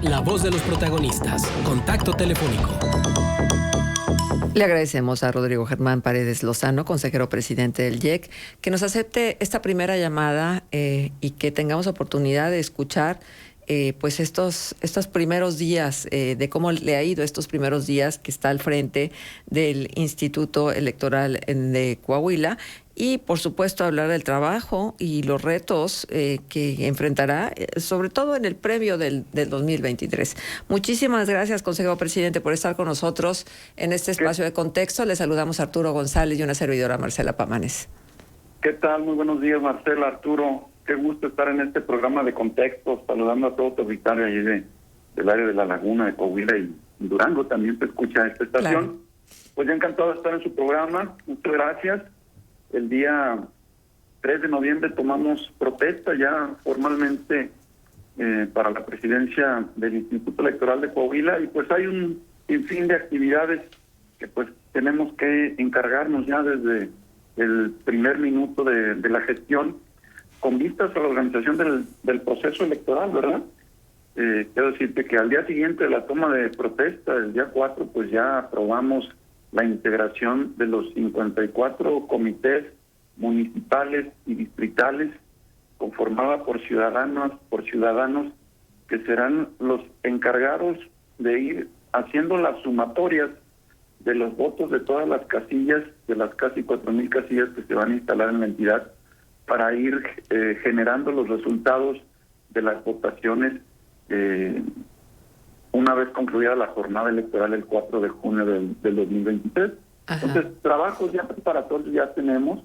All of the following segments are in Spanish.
la voz de los protagonistas. Contacto telefónico. Le agradecemos a Rodrigo Germán Paredes Lozano, consejero presidente del IEC, que nos acepte esta primera llamada y que tengamos oportunidad de escuchar pues estos primeros días, de cómo le ha ido estos primeros días que está al frente del Instituto Electoral de Coahuila. Y, por supuesto, hablar del trabajo y los retos que enfrentará, sobre todo en el previo del 2023. Muchísimas gracias, consejero presidente, por estar con nosotros en este espacio de contexto. Le saludamos a Arturo González y una servidora, Marcela Pamanes. ¿Qué tal? Muy buenos días, Marcela, Arturo. Qué gusto estar en este programa de contexto, saludando a todo tu auditorio allí del área de La Laguna, de Coahuila y Durango. También se escucha esta estación. Claro. Pues ya encantado de estar en su programa. Muchas gracias. El día 3 de noviembre tomamos protesta ya formalmente para la presidencia del Instituto Electoral de Coahuila, y pues hay un sinfín de actividades que pues tenemos que encargarnos ya desde el primer minuto de la gestión, con vistas a la organización del proceso electoral, ¿verdad? Quiero decirte que al día siguiente de la toma de protesta, el día 4, pues ya aprobamos la integración de los 54 comités municipales y distritales, conformada por ciudadanos que serán los encargados de ir haciendo las sumatorias de los votos de todas las casillas, de las casi 4,000 casillas que se van a instalar en la entidad, para ir generando los resultados de las votaciones una vez concluida la jornada electoral el 4 de junio del 2023. Ajá. Entonces, trabajos ya preparatorios ya tenemos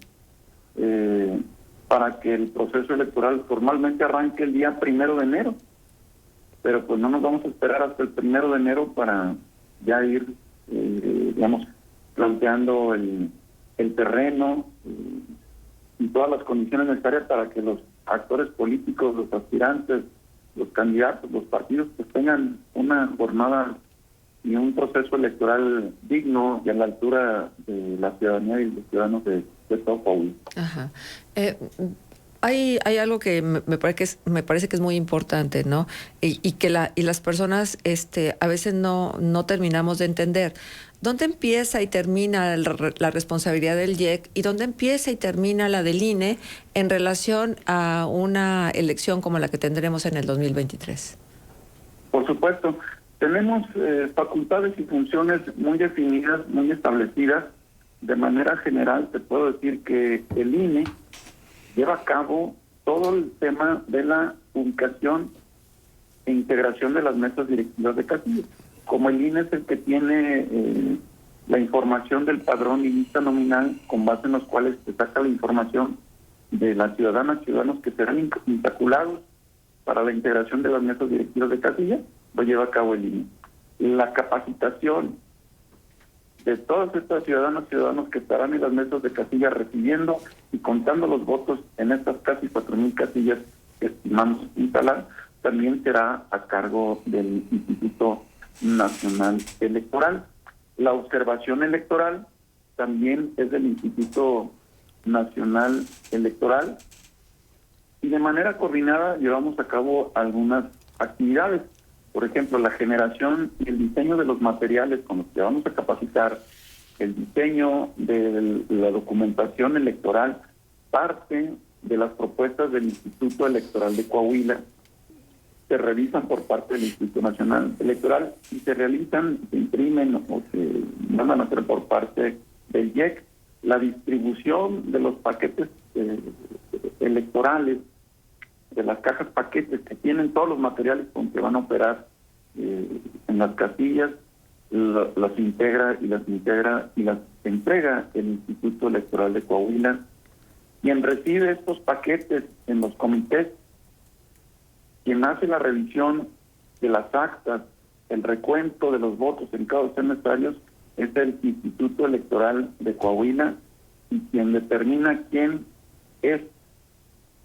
para que el proceso electoral formalmente arranque el día 1 de enero. Pero pues no nos vamos a esperar hasta el 1 de enero para ya ir, planteando el terreno y todas las condiciones necesarias para que los actores políticos, los aspirantes, los candidatos, los partidos, pues tengan una jornada y un proceso electoral digno y a la altura de la ciudadanía y los ciudadanos de todo Coahuila. Ajá. Hay algo que me parece que es muy importante, ¿no? Y que las personas a veces no terminamos de entender. ¿Dónde empieza y termina la responsabilidad del IEC y dónde empieza y termina la del INE en relación a una elección como la que tendremos en el 2023? Por supuesto. Tenemos facultades y funciones muy definidas, muy establecidas. De manera general, te puedo decir que el INE lleva a cabo todo el tema de la ubicación e integración de las mesas directivas de casillas. Como el INE es el que tiene la información del padrón y lista nominal, con base en los cuales se saca la información de las ciudadanas y ciudadanos que serán insaculados para la integración de las mesas directivas de casilla, lo lleva a cabo el INE. La capacitación de todas estas ciudadanas y ciudadanos que estarán en las mesas de casilla recibiendo y contando los votos en estas casi 4,000 casillas que estimamos instalar, también será a cargo del Instituto Nacional Electoral. La observación electoral también es del Instituto Nacional Electoral, y de manera coordinada llevamos a cabo algunas actividades. Por ejemplo, la generación y el diseño de los materiales con los que vamos a capacitar, el diseño de la documentación electoral, parte de las propuestas del Instituto Electoral de Coahuila, se revisan por parte del Instituto Nacional Electoral y se realizan, se imprimen o se mandan a hacer por parte del IEC. La distribución de los paquetes electorales, de las cajas paquetes que tienen todos los materiales con que van a operar en las casillas, las integra y las entrega el Instituto Electoral de Coahuila. Quien recibe estos paquetes en los comités, quien hace la revisión de las actas, el recuento de los votos en cada los necesarios, es el Instituto Electoral de Coahuila, y quien determina quién es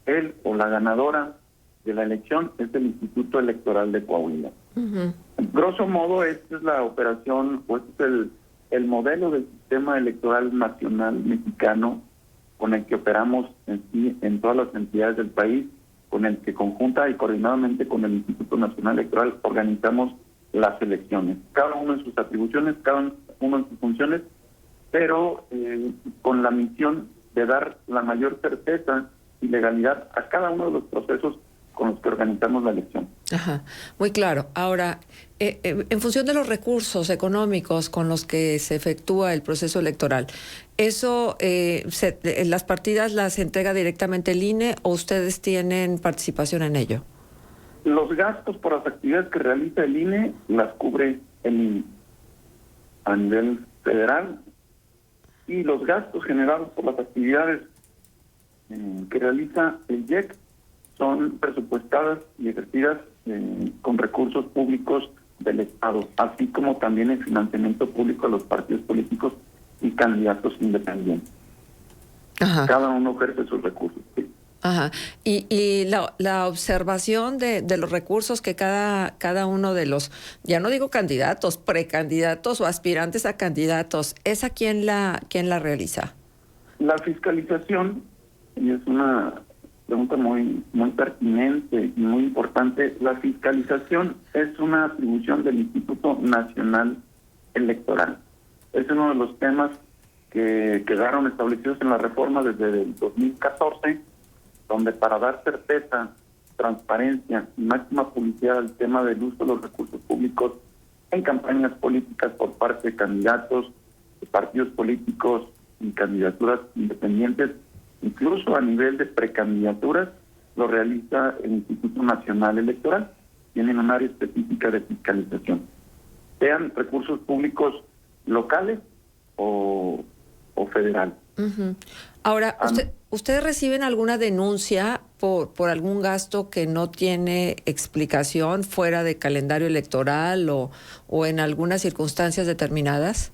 él o la ganadora de la elección es el Instituto Electoral de Coahuila. Uh-huh. Grosso modo, esta es la operación, o este es el modelo del sistema electoral nacional mexicano con el que operamos en todas las entidades del país, con el que conjunta y coordinadamente con el Instituto Nacional Electoral organizamos las elecciones, cada uno en sus atribuciones, cada uno en sus funciones, pero con la misión de dar la mayor certeza y legalidad a cada uno de los procesos con los que organizamos la elección. Ajá, muy claro. Ahora, en función de los recursos económicos con los que se efectúa el proceso electoral, ¿eso las partidas las entrega directamente el INE o ustedes tienen participación en ello? Los gastos por las actividades que realiza el INE las cubre el INE a nivel federal, y los gastos generados por las actividades que realiza el IEC son presupuestadas y ejercidas con recursos públicos del Estado, así como también el financiamiento público a los partidos políticos y candidatos independientes. Ajá. Cada uno ejerce sus recursos. ¿Sí? Ajá. Y la observación de los recursos que cada uno de los, ya no digo candidatos, precandidatos o aspirantes a candidatos, ¿esa quién la realiza? La fiscalización, y es una pregunta muy pertinente y muy importante, la fiscalización es una atribución del Instituto Nacional Electoral. Es uno de los temas que quedaron establecidos en la reforma desde el 2014, donde para dar certeza, transparencia y máxima publicidad al tema del uso de los recursos públicos en campañas políticas por parte de candidatos, de partidos políticos y candidaturas independientes, incluso a nivel de precandidaturas, lo realiza el Instituto Nacional Electoral. Tienen un área específica de fiscalización, sean recursos públicos locales o federales. Uh-huh. Ahora, ¿ustedes reciben alguna denuncia por algún gasto que no tiene explicación fuera de calendario electoral o en algunas circunstancias determinadas?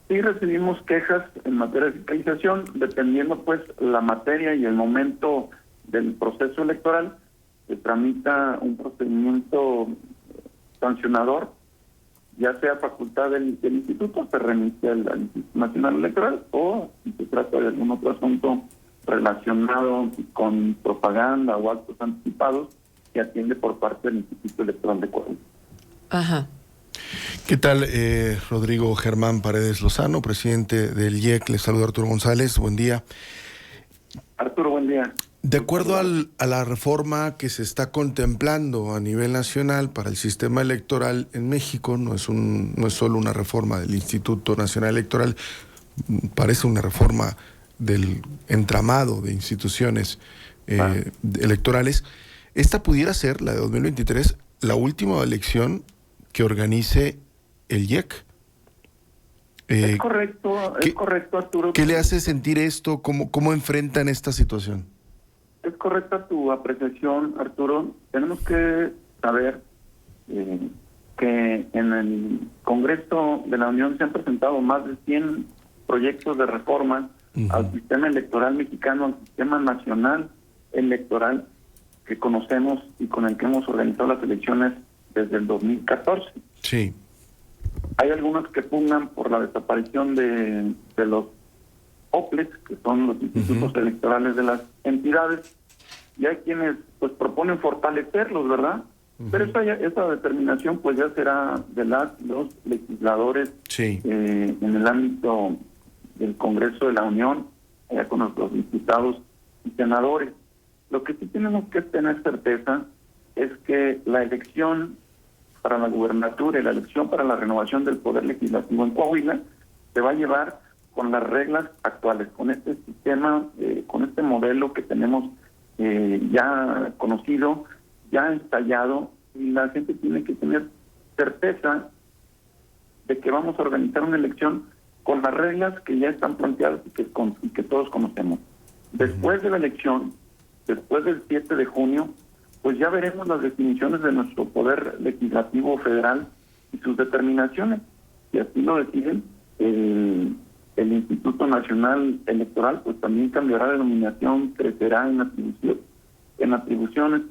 Sí, recibimos quejas en materia de fiscalización, dependiendo pues la materia y el momento del proceso electoral. Se tramita un procedimiento sancionador, ya sea facultad del instituto, se remite al Instituto Nacional Electoral, o si se trata de algún otro asunto relacionado con propaganda o actos anticipados, se atiende por parte del Instituto Electoral de Coahuila. Ajá. ¿Qué tal, Rodrigo Germán Paredes Lozano, presidente del IEC? Les saluda Arturo González, buen día. Arturo, buen día. De acuerdo a la reforma que se está contemplando a nivel nacional para el sistema electoral en México, no es solo una reforma del Instituto Nacional Electoral, parece una reforma del entramado de instituciones electorales. Esta pudiera ser, la de 2023, la última elección que organice el IEC. Es correcto, Arturo. ¿Qué le hace sentir esto? ¿Cómo enfrentan esta situación? Es correcta tu apreciación, Arturo. Tenemos que saber que en el Congreso de la Unión se han presentado más de 100 proyectos de reforma al sistema electoral mexicano, al sistema nacional electoral que conocemos y con el que hemos organizado las elecciones desde el 2014. Sí. Hay algunos que pugnan por la desaparición de los OPLES, que son los institutos electorales de las entidades, y hay quienes pues proponen fortalecerlos, ¿verdad? Pero esa determinación pues ya será de los legisladores en el ámbito del Congreso de la Unión, allá con los diputados y senadores. Lo que sí tenemos que tener certeza es que la elección para la gubernatura y la elección para la renovación del Poder Legislativo en Coahuila se va a llevar con las reglas actuales, con este sistema, con este modelo que tenemos ya conocido, ya ensayado, y la gente tiene que tener certeza de que vamos a organizar una elección con las reglas que ya están planteadas y que todos conocemos. Después de la elección, después del 7 de junio, pues ya veremos las definiciones de nuestro Poder Legislativo Federal y sus determinaciones. Si así lo deciden, el Instituto Nacional Electoral pues también cambiará de denominación, crecerá en atribuciones,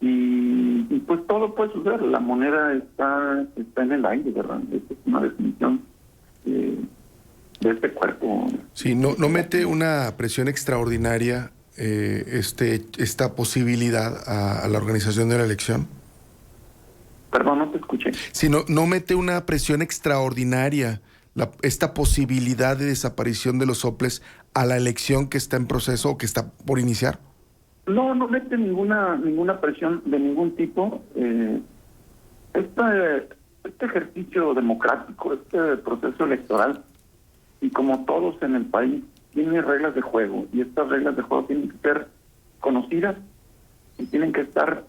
y pues todo puede suceder. La moneda está en el aire, ¿verdad? Esta es una definición de este cuerpo. Sí, no mete una presión extraordinaria esta posibilidad a la organización de la elección? Perdón, no te escuché. Si no mete una presión extraordinaria esta posibilidad de desaparición de los soples a la elección que está en proceso o que está por iniciar. No mete ninguna presión de ningún tipo. Este ejercicio democrático, este proceso electoral, y como todos en el país, tiene reglas de juego, y estas reglas de juego tienen que ser conocidas y tienen que estar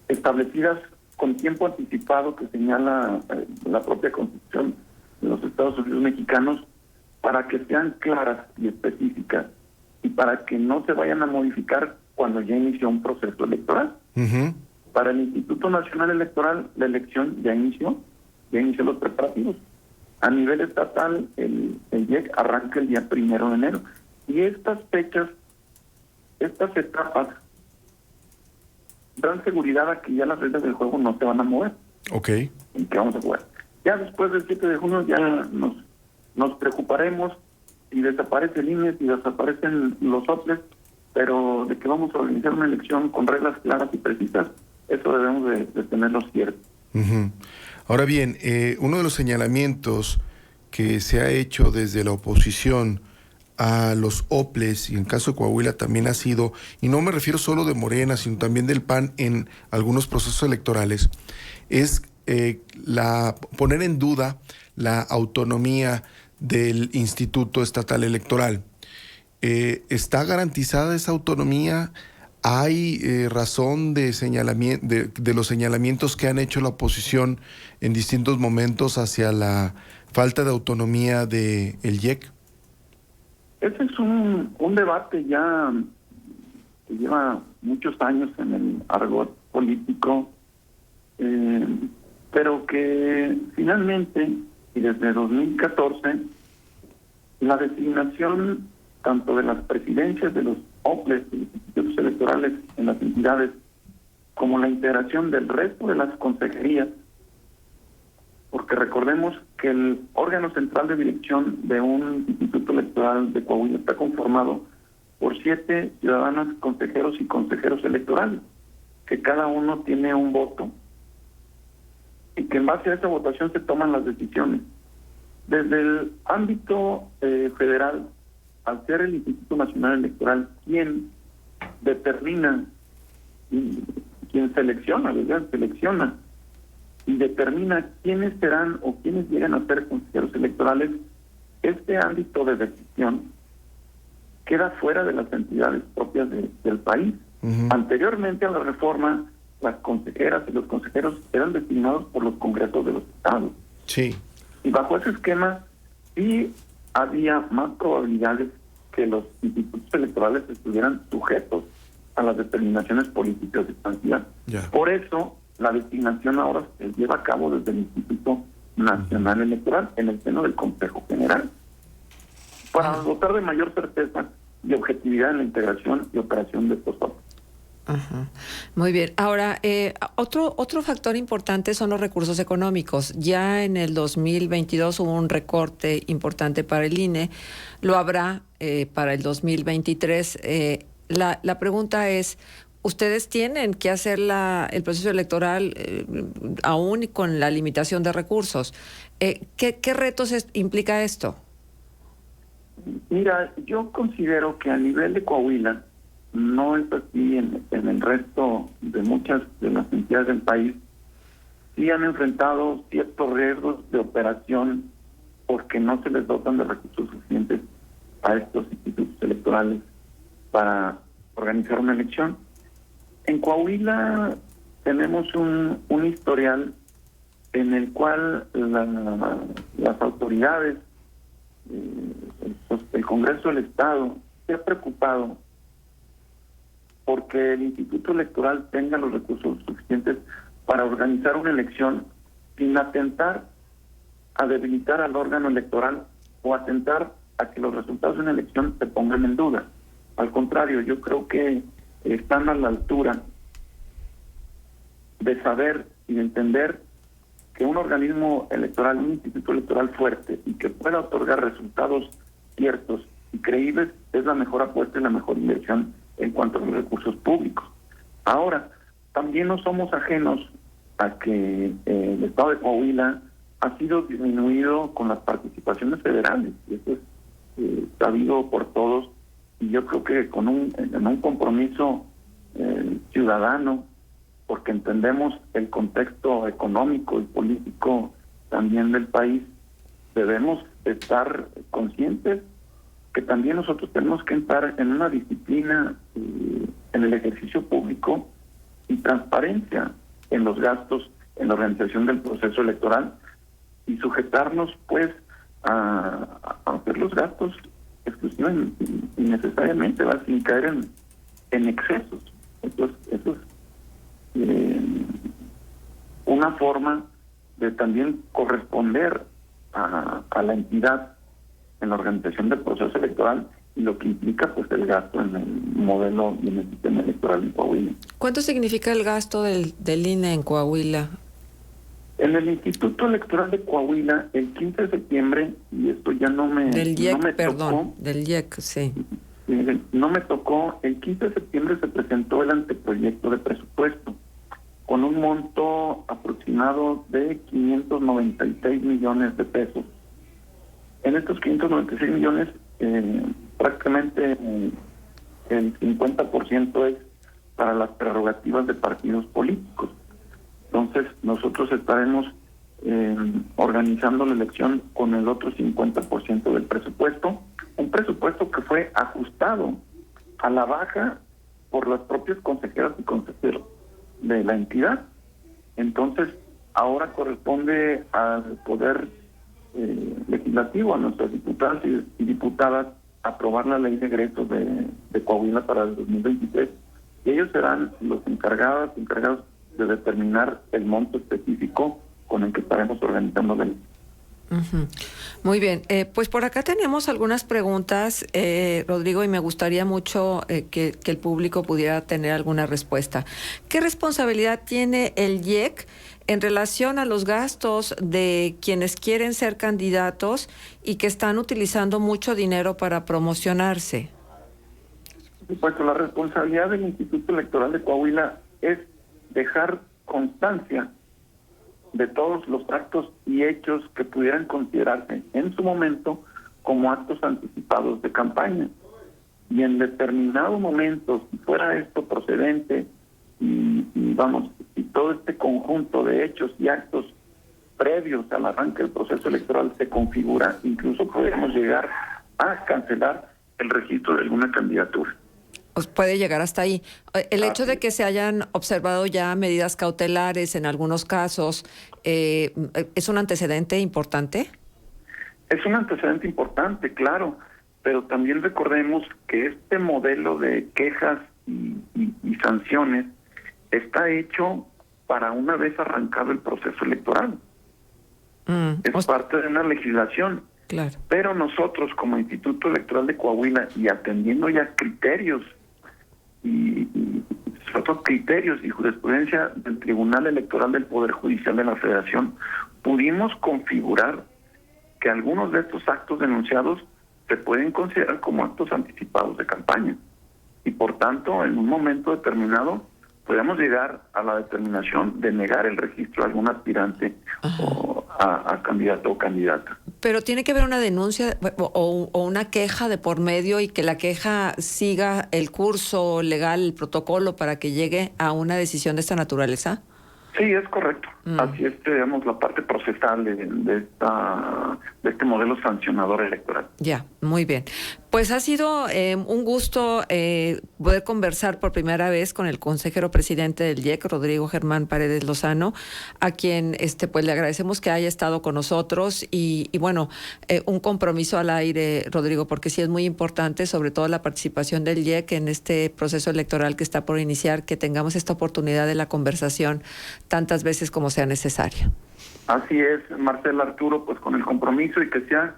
establecidas con tiempo anticipado, que señala la propia Constitución de los Estados Unidos mexicanos, para que sean claras y específicas y para que no se vayan a modificar cuando ya inició un proceso electoral. Uh-huh. Para el Instituto Nacional Electoral, la elección ya inició los preparativos. A nivel estatal, el IEC arranca el día 1 de enero. Y estas fechas, estas etapas, dan seguridad a que ya las reglas del juego no se van a mover. Ok. ¿En qué vamos a jugar? Ya después del 7 de junio ya nos preocuparemos si desaparece el INE, si desaparecen los soples, pero de que vamos a organizar una elección con reglas claras y precisas, eso debemos de tenerlo cierto. Uh-huh. Ahora bien, uno de los señalamientos que se ha hecho desde la oposición a los OPLES, y en el caso de Coahuila también ha sido, y no me refiero solo de Morena, sino también del PAN en algunos procesos electorales, es poner en duda la autonomía del Instituto Estatal Electoral. ¿Está garantizada esa autonomía? ¿Hay razón de señalamiento de los señalamientos que han hecho la oposición en distintos momentos hacia la falta de autonomía del IEC? Ese es un debate ya que lleva muchos años en el argot político, pero que finalmente, y desde 2014, la designación tanto de las presidencias de los OPLES, de los institutos electorales en las entidades, como la integración del resto de las consejerías, porque recordemos que el órgano central de dirección de un instituto electoral de Coahuila está conformado por 7 ciudadanos consejeros y consejeros electorales, que cada uno tiene un voto y que en base a esa votación se toman las decisiones. Desde el ámbito federal, al ser el Instituto Nacional Electoral quien determina, quien selecciona, ¿verdad? Selecciona y determina quiénes serán o quiénes llegan a ser consejeros electorales, este ámbito de decisión queda fuera de las entidades propias del país. Uh-huh. Anteriormente a la reforma, las consejeras y los consejeros eran designados por los congresos de los estados. Sí. Y bajo ese esquema sí había más probabilidades que los institutos electorales estuvieran sujetos a las determinaciones políticas expansivas. Yeah. Por eso la designación ahora se lleva a cabo desde el Instituto Nacional Electoral en el seno del Consejo General, para dotar de mayor certeza y objetividad en la integración y operación de estos órganos. Ajá. Muy bien. Ahora, otro factor importante son los recursos económicos. Ya en el 2022 hubo un recorte importante para el INE, lo habrá para el 2023. La pregunta es, ¿ustedes tienen que hacer el proceso electoral aún con la limitación de recursos? ¿Qué retos implica esto? Mira, yo considero que a nivel de Coahuila, no es así en el resto de muchas de las entidades del país, sí han enfrentado ciertos riesgos de operación porque no se les dotan de recursos suficientes a estos institutos electorales para organizar una elección. En Coahuila tenemos un historial en el cual las autoridades, el Congreso del Estado, se ha preocupado porque el Instituto Electoral tenga los recursos suficientes para organizar una elección sin atentar a debilitar al órgano electoral o atentar a que los resultados de una elección se pongan en duda. Al contrario, yo creo que están a la altura de saber y de entender que un organismo electoral, un instituto electoral fuerte y que pueda otorgar resultados ciertos y creíbles es la mejor apuesta y la mejor inversión en cuanto a los recursos públicos. Ahora, también no somos ajenos a que el Estado de Coahuila ha sido disminuido con las participaciones federales, y eso es sabido por todos, y yo creo que en un compromiso ciudadano, porque entendemos el contexto económico y político también del país, debemos estar conscientes que también nosotros tenemos que entrar en una disciplina en el ejercicio público y transparencia en los gastos, en la organización del proceso electoral, y sujetarnos pues a hacer los gastos exclusivamente y necesariamente, sin caer en excesos. Eso es una forma de también corresponder a la entidad en la organización del proceso electoral y lo que implica pues el gasto en el modelo y en el sistema electoral en Coahuila. ¿Cuánto significa el gasto del INE en Coahuila? En el Instituto Electoral de Coahuila, el 15 de septiembre, y esto ya Del IEC, no me perdón, tocó, del IEC, sí. no me tocó, el 15 de septiembre se presentó el anteproyecto de presupuesto con un monto aproximado de 596 millones de pesos. En estos 596 millones, prácticamente el 50% es para las prerrogativas de partidos políticos. Entonces, nosotros estaremos organizando la elección con el otro 50% del presupuesto, un presupuesto que fue ajustado a la baja por las propias consejeras y consejeros de la entidad. Entonces, ahora corresponde al Poder Legislativo, a nuestras diputadas y diputadas, aprobar la ley de egresos de Coahuila para el 2023, y ellos serán los encargados de determinar el monto específico con el que estaremos organizando la ley. Uh-huh. Muy bien, pues por acá tenemos algunas preguntas, Rodrigo, y me gustaría mucho que el público pudiera tener alguna respuesta. ¿Qué responsabilidad tiene el IEC en relación a los gastos de quienes quieren ser candidatos y que están utilizando mucho dinero para promocionarse? Por supuesto, la responsabilidad del Instituto Electoral de Coahuila es dejar constancia de todos los actos y hechos que pudieran considerarse en su momento como actos anticipados de campaña. Y en determinado momento, si fuera esto procedente y todo este conjunto de hechos y actos previos al arranque del proceso electoral se configura, incluso podemos llegar a cancelar el registro de alguna candidatura. Puede llegar hasta ahí. El hecho de que se hayan observado ya medidas cautelares en algunos casos, ¿es un antecedente importante? Es un antecedente importante, claro, pero también recordemos que este modelo de quejas y sanciones está hecho para una vez arrancado el proceso electoral. Es parte de una legislación. Claro. Pero nosotros, como Instituto Electoral de Coahuila, y atendiendo ya criterios y otros criterios y jurisprudencia del Tribunal Electoral del Poder Judicial de la Federación, pudimos configurar que algunos de estos actos denunciados se pueden considerar como actos anticipados de campaña. Y por tanto, en un momento determinado, podemos llegar a la determinación de negar el registro a algún aspirante o a candidato o candidata. Pero tiene que haber una denuncia o una queja de por medio y que la queja siga el curso legal, el protocolo para que llegue a una decisión de esta naturaleza. Sí, es correcto. Así es, digamos, la parte procesal de este modelo sancionador electoral. Ya, muy bien. Pues ha sido un gusto poder conversar por primera vez con el consejero presidente del IEC, Rodrigo Germán Paredes Lozano, a quien pues le agradecemos que haya estado con nosotros y bueno, un compromiso al aire, Rodrigo, porque sí es muy importante, sobre todo la participación del IEC en este proceso electoral que está por iniciar, que tengamos esta oportunidad de la conversación tantas veces como sea necesario. Así es, Marcela, Arturo, pues con el compromiso y que sea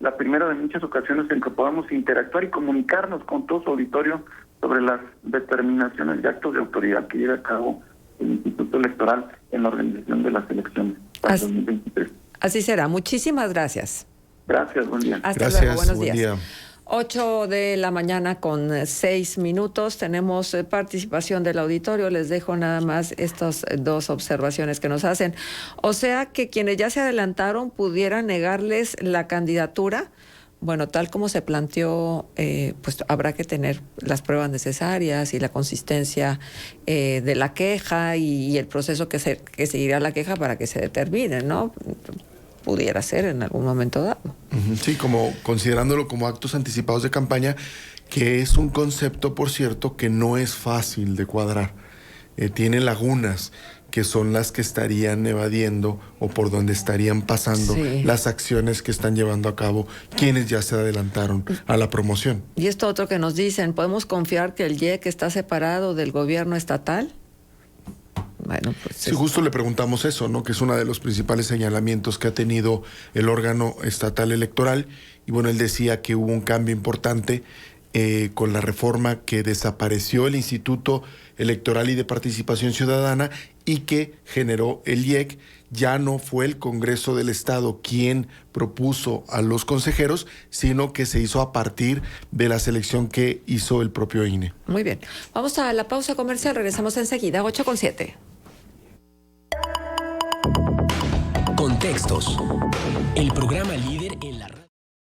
la primera de muchas ocasiones en que podamos interactuar y comunicarnos con todo su auditorio sobre las determinaciones y actos de autoridad que lleva a cabo el Instituto Electoral en la organización de las elecciones para 2023. Así será. Muchísimas gracias. Gracias, buen día. Hasta luego, buenos días. 8 de la mañana con 6 minutos. Tenemos participación del auditorio. Les dejo nada más estas dos observaciones que nos hacen. O sea que quienes ya se adelantaron pudieran negarles la candidatura. Bueno, tal como se planteó, pues habrá que tener las pruebas necesarias y la consistencia de la queja y el proceso que seguirá la queja para que se determine, ¿no? Pudiera ser en algún momento dado. Sí, como considerándolo como actos anticipados de campaña, que es un concepto, por cierto, que no es fácil de cuadrar. Tiene lagunas que son las que estarían evadiendo o por donde estarían pasando las acciones que están llevando a cabo quienes ya se adelantaron a la promoción. Y esto otro que nos dicen, ¿podemos confiar que el IEC está separado del gobierno estatal? Bueno, pues sí, justo le preguntamos eso, ¿no? Que es uno de los principales señalamientos que ha tenido el órgano estatal electoral. Y bueno, él decía que hubo un cambio importante con la reforma que desapareció el Instituto Electoral y de Participación Ciudadana y que generó el IEC. Ya no fue el Congreso del Estado quien propuso a los consejeros, sino que se hizo a partir de la selección que hizo el propio INE. Muy bien. Vamos a la pausa comercial. Regresamos enseguida, 8:07. Contextos. El programa líder en la